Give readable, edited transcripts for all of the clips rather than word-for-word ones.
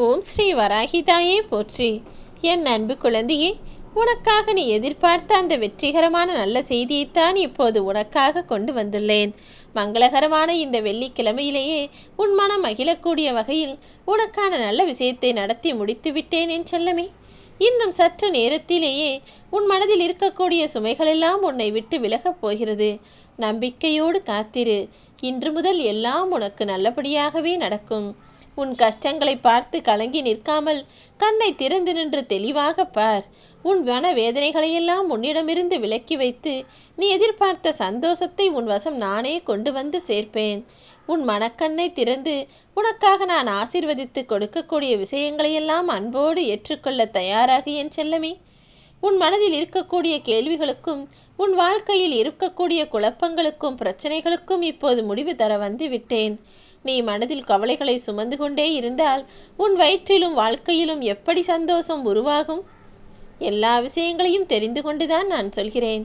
ஓம் ஸ்ரீ வராகிதாயே போற்றி. என் அன்பு குழந்தையே, உனக்காக நீ எதிர்பார்த்த அந்த வெற்றிகரமான நல்ல செய்தியைத்தான் இப்போது உனக்காக கொண்டு வந்துள்ளேன். மங்களகரமான இந்த வெள்ளிக்கிழமையிலேயே உன் மனம் மகிழக்கூடிய வகையில் உனக்கான நல்ல விஷயத்தை நடத்தி முடித்து விட்டேன் என் செல்லமே. இன்னும் சற்று நேரத்திலேயே உன் மனதில் இருக்கக்கூடிய சுமைகளெல்லாம் உன்னை விட்டு விலகப் போகிறது. நம்பிக்கையோடு காத்திரு. இன்று முதல் எல்லாம் உனக்கு நல்லபடியாகவே நடக்கும். உன் கஷ்டங்களை பார்த்து கலங்கி நிற்காமல் கண்ணை திறந்து நின்று தெளிவாக பார். உன் மன வேதனைகளையெல்லாம் உன்னிடமிருந்து விலக்கி வைத்து நீ எதிர்பார்த்த சந்தோஷத்தை உன் வசம் நானே கொண்டு வந்து சேர்ப்பேன். உன் மனக்கண்ணை திறந்து உனக்காக நான் ஆசீர்வதித்து கொடுக்கக்கூடிய விஷயங்களையெல்லாம் அன்போடு ஏற்றுக்கொள்ள தயாராக என் செல்லமே. உன் மனதில் இருக்கக்கூடிய கேள்விகளுக்கும் உன் வாழ்க்கையில் இருக்கக்கூடிய குழப்பங்களுக்கும் பிரச்சனைகளுக்கும் இப்போது முடிவு தர வந்து விட்டேன். நீ மனதில் கவலைகளை சுமந்து கொண்டே இருந்தால் உன் வயிற்றிலும் வாழ்க்கையிலும் எப்படி சந்தோஷம் உருவாகும்? எல்லா விஷயங்களையும் தெரிந்து கொண்டுதான் நான் சொல்கிறேன்.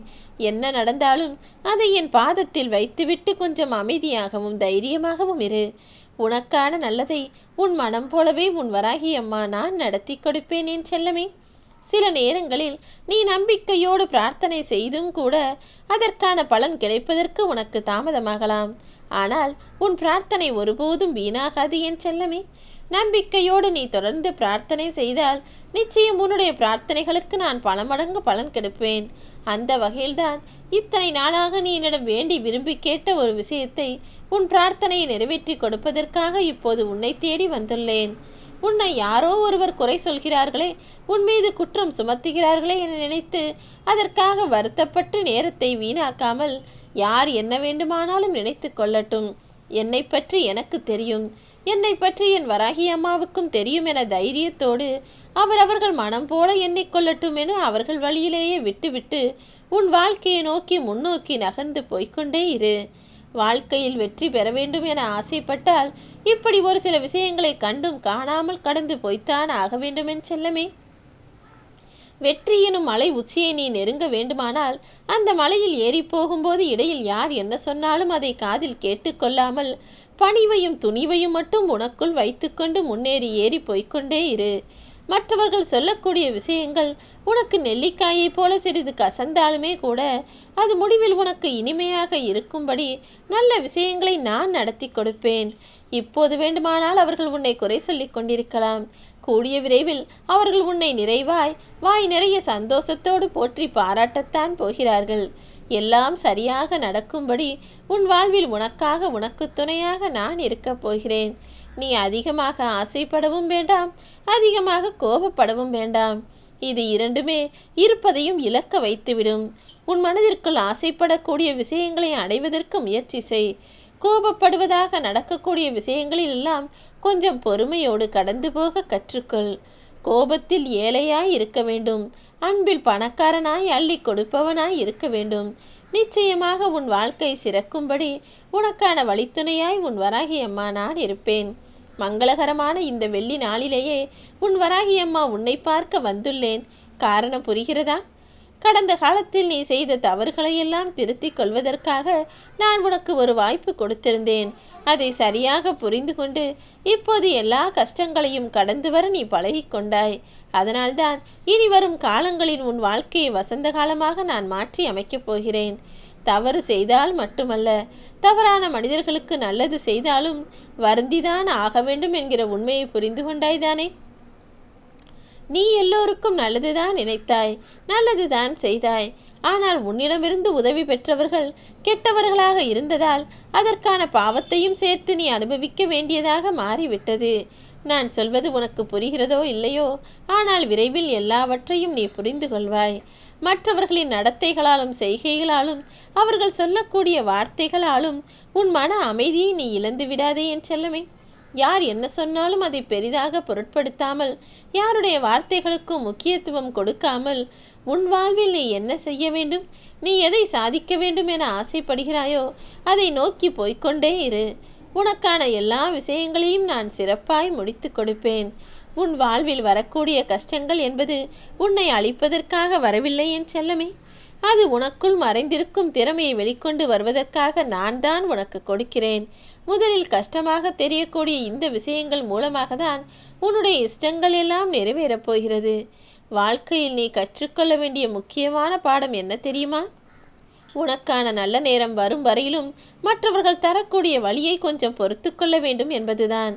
என்ன நடந்தாலும் அதை என் பாதத்தில் வைத்துவிட்டு கொஞ்சம் அமைதியாகவும் தைரியமாகவும் இரு. உனக்கான நல்லதை உன் மனம் போலவே உன் வராகி அம்மா நான் நடத்தி கொடுப்பேன் என் செல்லமே. சில நேரங்களில் நீ நம்பிக்கையோடு பிரார்த்தனை செய்தும் கூட அதற்கான பலன் கிடைப்பதற்கு உனக்கு தாமதமாகலாம். ஆனால் உன் பிரார்த்தனை ஒருபோதும் வீணாகாது என் செல்லமே. நம்பிக்கையோடு நீ தொடர்ந்து பிரார்த்தனை செய்தால் நிச்சயம் உன்னுடைய பிரார்த்தனைகளுக்கு நான் பல மடங்கு பலன் கொடுப்பேன். அந்த வகையில்தான் இத்தனை நாளாக நீ என்னிடம் வேண்டி விரும்பி கேட்ட ஒரு விஷயத்தை உன் பிரார்த்தனையை நிறைவேற்றி கொடுப்பதற்காக இப்போது உன்னை தேடி வந்துள்ளேன். உன்னை யாரோ ஒருவர் குறை சொல்கிறார்களே, உன் மீது குற்றம் சுமத்துகிறார்களே என நினைத்து அதற்காக வருத்தப்பட்டு நேரத்தை வீணாக்காமல் யார் என்ன வேண்டுமானாலும் நினைத்து கொள்ளட்டும், என்னை பற்றி எனக்கு தெரியும், என்னை பற்றி என் வராகி அம்மாவுக்கும் தெரியும் என தைரியத்தோடு அவர்கள் மனம் போல எண்ணிக்கொள்ளட்டும் என அவர்கள் வழியிலேயே விட்டுவிட்டு உன் வாழ்க்கையை நோக்கி முன்னோக்கி நகர்ந்து போய்கொண்டே இரு. வாழ்க்கையில் வெற்றி பெற வேண்டும் என ஆசைப்பட்டால் இப்படி ஒரு சில விஷயங்களை கண்டும் காணாமல் கடந்து போய்த்தான் ஆக வேண்டும் என் செல்லமே. வெற்றி எனும் மலை உச்சியை நீ நெருங்க வேண்டுமானால் அந்த மலையில் ஏறி போகும்போது இடையில் யார் என்ன சொன்னாலும் அதை காதில் கேட்டுக்கொள்ளாமல் பணிவையும் துணிவையும் மட்டும் உனக்குள் வைத்துக்கொண்டு முன்னேறி ஏறி போய்கொண்டே இரு. மற்றவர்கள் சொல்லக்கூடிய விஷயங்கள் உனக்கு நெல்லிக்காயை போல சிறிது கசந்தாலுமே கூட அது முடிவில் உனக்கு இனிமையாக இருக்கும்படி நல்ல விஷயங்களை நான் நடத்தி கொடுப்பேன். இப்போது வேண்டுமானால் அவர்கள் உன்னை குறை சொல்லிக் கொண்டிருக்கலாம். கூடிய விரைவில் அவர்கள் உன்னை நிறைவாய் வாய் நிறைய சந்தோஷத்தோடு போற்றி பாராட்டத்தான் போகிறார்கள். எல்லாம் சரியாக நடக்கும்படி உன் வாழ்வில் உனக்காக உனக்கு துணையாக நான் இருக்கப் போகிறேன். நீ அதிகமாக ஆசைப்படவும் வேண்டாம், அதிகமாக கோபப்படவும் வேண்டாம். இது இரண்டுமே இருப்பதையும் இழக்க வைத்துவிடும். உன் மனதிற்குள் ஆசைப்படக்கூடிய விஷயங்களை அடைவதற்கு முயற்சி செய். கோபப்படுவதாக நடக்கக்கூடிய விஷயங்களில் எல்லாம் கொஞ்சம் பொறுமையோடு கடந்து போக கற்றுக்கொள். கோபத்தில் ஏழையாய் இருக்க வேண்டும், அன்பில் பணக்காரனாய் அள்ளி கொடுப்பவனாய் இருக்க வேண்டும். நிச்சயமாக உன் வாழ்க்கை சிறக்கும்படி உனக்கான வழித்துணையாய் உன் வராகி அம்மா நான் இருப்பேன். மங்களகரமான இந்த வெள்ளி நாளிலேயே உன் வராகி அம்மா உன்னை பார்க்க வந்துள்ளேன். காரணம் புரிகிறதா? கடந்த காலத்தில் நீ செய்த தவறுகளையெல்லாம் திருத்திக் கொள்வதற்காக நான் உனக்கு ஒரு வாய்ப்பு கொடுத்திருந்தேன். அதை சரியாக புரிந்து கொண்டு இப்போது எல்லா கஷ்டங்களையும் கடந்து வர நீ பழகிக்கொண்டாய். அதனால்தான் இனி வரும் காலங்களில் உன் வாழ்க்கையை வசந்த காலமாக நான் மாற்றி அமைக்கப் போகிறேன். தவறு செய்தால் மட்டுமல்ல, தவறான மனிதர்களுக்கு நல்லது செய்தாலும் வருந்திதான் ஆக வேண்டும் என்கிற உண்மையை புரிந்து கொண்டாய்தானே? நீ எல்லோருக்கும் நல்லதுதான் நினைத்தாய், நல்லதுதான் செய்தாய். ஆனால் உன்னிடமிருந்து உதவி பெற்றவர்கள் கெட்டவர்களாக இருந்ததால் அதற்கான பாவத்தையும் சேர்த்து நீ அனுபவிக்க வேண்டியதாக மாறிவிட்டது. நான் சொல்வது உனக்கு புரிகிறதோ இல்லையோ, ஆனால் விரைவில் எல்லாவற்றையும் நீ புரிந்து கொள்வாய். மற்றவர்களின் நடத்தைகளாலும் செய்கைகளாலும் அவர்கள் சொல்லக்கூடிய வார்த்தைகளாலும் உன் மன அமைதியை நீ இழந்து விடாதே என் செல்லமே. யார் என்ன சொன்னாலும் அதை பெரிதாக பொருட்படுத்தாமல், யாருடைய வார்த்தைகளுக்கும் முக்கியத்துவம் கொடுக்காமல் உன் வாழ்வில் நீ என்ன செய்ய வேண்டும், நீ எதை சாதிக்க வேண்டும் என ஆசைப்படுகிறாயோ அதை நோக்கி போய்கொண்டே இரு. உனக்கான எல்லா விஷயங்களையும் நான் சிறப்பாய் முடித்து கொடுப்பேன். உன் வாழ்வில் வரக்கூடிய கஷ்டங்கள் என்பது உன்னை அழிப்பதற்காக வரவில்லை என் செல்லமே. அது உனக்குள் மறைந்திருக்கும் திறமையை வெளிக்கொண்டு வருவதற்காக நான் தான் உனக்கு கொடுக்கிறேன். முதலில் கஷ்டமாக தெரியக்கூடிய இந்த விஷயங்கள் மூலமாக தான் உன்னுடைய இஷ்டங்கள் எல்லாம் நிறைவேறப் போகிறது. வாழ்க்கையில் நீ கற்றுக்கொள்ள வேண்டிய முக்கியமான பாடம் என்ன தெரியுமா? உனக்கான நல்ல நேரம் வரும் வரையிலும் மற்றவர்கள் தரக்கூடிய வழியை கொஞ்சம் பொறுத்து கொள்ள வேண்டும் என்பதுதான்.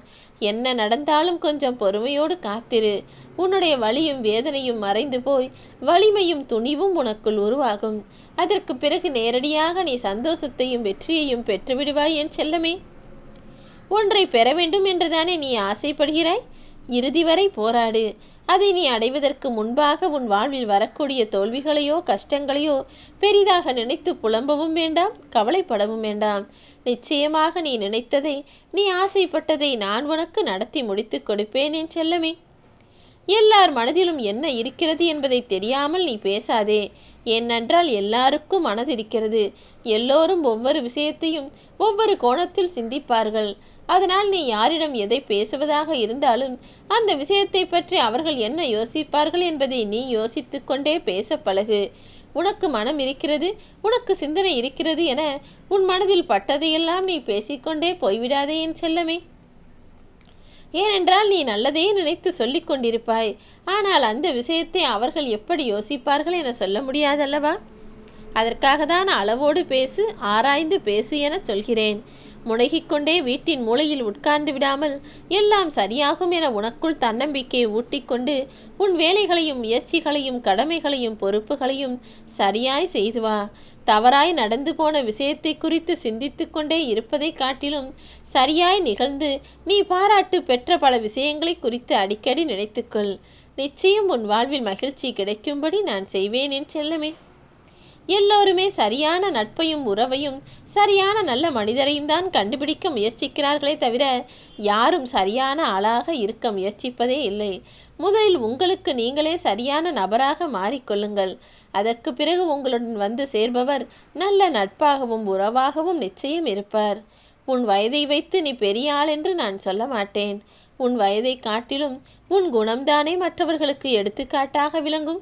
என்ன நடந்தாலும் கொஞ்சம் பொறுமையோடு காத்திரு. உன்னுடைய வலியும் வேதனையும் மறைந்து போய் வலிமையும் துணிவும் உனக்குள் உருவாகும். அதற்கு பிறகு நேரடியாக நீ சந்தோஷத்தையும் வெற்றியையும் பெற்றுவிடுவாய் என் செல்லமே. ஒன்றை பெற வேண்டும் என்றுதானே நீ ஆசைப்படுகிறாய்? இறுதி வரை போராடு. அதை நீ அடைவதற்கு முன்பாக உன் வாழ்வில் வரக்கூடிய தோல்விகளையோ கஷ்டங்களையோ பெரிதாக நினைத்து புலம்பவும் வேண்டாம், கவலைப்படவும் வேண்டாம். நிச்சயமாக நீ நினைத்ததை, நீ ஆசைப்பட்டதை நான் உனக்கு நடத்தி முடித்து கொடுப்பேன் என் செல்லமே. எல்லார் மனதிலும் என்ன இருக்கிறது என்பதை தெரியாமல் நீ பேசாதே. ஏனென்றால் எல்லாருக்கும் மனதிருக்கிறது. எல்லோரும் ஒவ்வொரு விஷயத்தையும் ஒவ்வொரு கோணத்தில் சிந்திப்பார்கள். அதனால் நீ யாரிடம் எதை பேசுவதாக இருந்தாலும் அந்த விஷயத்தை பற்றி அவர்கள் என்ன யோசிப்பார்கள் என்பதை நீ யோசித்து கொண்டே பேச பழகு. உனக்கு மனம் இருக்கிறது, உனக்கு சிந்தனை இருக்கிறது என உன் மனதில் பட்டதையெல்லாம் நீ பேசிக்கொண்டே போய்விடாதே என் செல்லமே. ஏனென்றால் நீ நல்லதே நினைத்து சொல்லிக் கொண்டிருப்பாய். ஆனால் அந்த விஷயத்தை அவர்கள் எப்படி யோசிப்பார்கள் என சொல்ல முடியாதல்லவா? அதற்காக தான் அளவோடு பேசு, ஆராய்ந்து பேசு என சொல்கிறேன். முனகிக்கொண்டே வீட்டின் மூலையில் உட்கார்ந்து விடாமல் எல்லாம் சரியாகும் என உனக்குள் தன்னம்பிக்கையை ஊட்டிக்கொண்டு உன் வேலைகளையும் முயற்சிகளையும் கடமைகளையும் பொறுப்புகளையும் சரியாய் செய்து வா. தவறாய் நடந்து போன விஷயத்தை குறித்து சிந்தித்து கொண்டே இருப்பதை காட்டிலும் சரியாய் நிகழ்ந்து நீ பாராட்டு பெற்ற பல விஷயங்களை குறித்து அடிக்கடி நினைத்துக்கொள். நிச்சயம் உன் வாழ்வில் மகிழ்ச்சி கிடைக்கும்படி நான் செய்வேன் என் செல்லமே. எல்லோருமே சரியான நட்பையும் உறவையும் சரியான நல்ல மனிதரையும் தான் கண்டுபிடிக்க முயற்சிக்கிறார்களே தவிர யாரும் சரியான ஆளாக இருக்க முயற்சிப்பதே இல்லை. முதலில் உங்களுக்கு நீங்களே சரியான நபராக மாறிக்கொள்ளுங்கள். அதற்கு பிறகு உங்களுடன் வந்து சேர்பவர் நல்ல நட்பாகவும் உறவாகவும் நிச்சயம் இருப்பார். உன் வயதை வைத்து நீ பெரிய ஆள் என்று நான் சொல்ல மாட்டேன். உன் வயதை காட்டிலும் உன் குணம்தானே மற்றவர்களுக்கு எடுத்துக்காட்டாக விளங்கும்.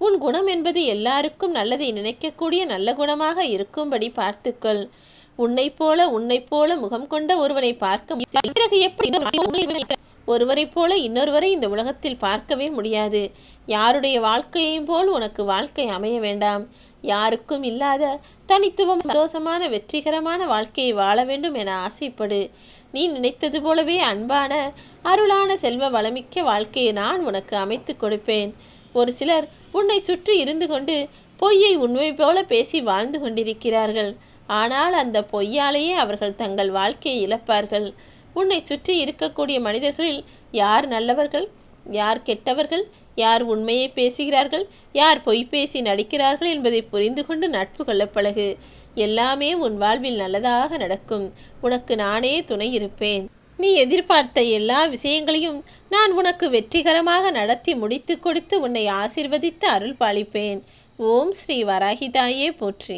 உன் குணம் என்பது எல்லாருக்கும் நல்லதை நினைக்கக்கூடிய நல்ல குணமாக இருக்கும்படி பார்த்துக்கொள். உன்னை போல முகம் கொண்ட ஒருவனை பார்க்க பிறகு எப்படி ஒருவரை போல இன்னொருவரை இந்த உலகத்தில் பார்க்கவே முடியாது. யாருடைய வாழ்க்கையையும் போல் உனக்கு வாழ்க்கை அமைய வேண்டாம். யாருக்கும் இல்லாத தனித்துவம் சந்தோஷமான வெற்றிகரமான வாழ்க்கையை வாழ வேண்டும் என ஆசைப்படு. நீ நினைத்தது போலவே அன்பான அருளான செல்வ வளமிக்க வாழ்க்கையை நான் உனக்கு அமைத்து கொடுப்பேன். ஒரு சிலர் உன்னை சுற்றி இருந்து கொண்டு பொய்யை உண்மை போல பேசி வாழ்ந்து கொண்டிருக்கிறார்கள். ஆனால் அந்த பொய்யாலேயே அவர்கள் தங்கள் வாழ்க்கையை இழப்பார்கள். உன்னை சுற்றி இருக்கக்கூடிய மனிதர்களில் யார் நல்லவர்கள், யார் கெட்டவர்கள், யார் உண்மையை பேசுகிறார்கள், யார் பொய் பேசி நடிக்கிறார்கள் என்பதை புரிந்து கொண்டு நட்பு கொள்ள பழகு. எல்லாமே உன் வாழ்வில் நல்லதாக நடக்கும். உனக்கு நானே துணை இருப்பேன். நீ எதிர்பார்த்த எல்லா விஷயங்களையும் நான் உனக்கு வெற்றிகரமாக நடத்தி முடித்து கொடுத்து உன்னை ஆசீர்வதித்து அருள் பாலிப்பேன். ஓம் ஸ்ரீ வராகிதாயே போற்றி.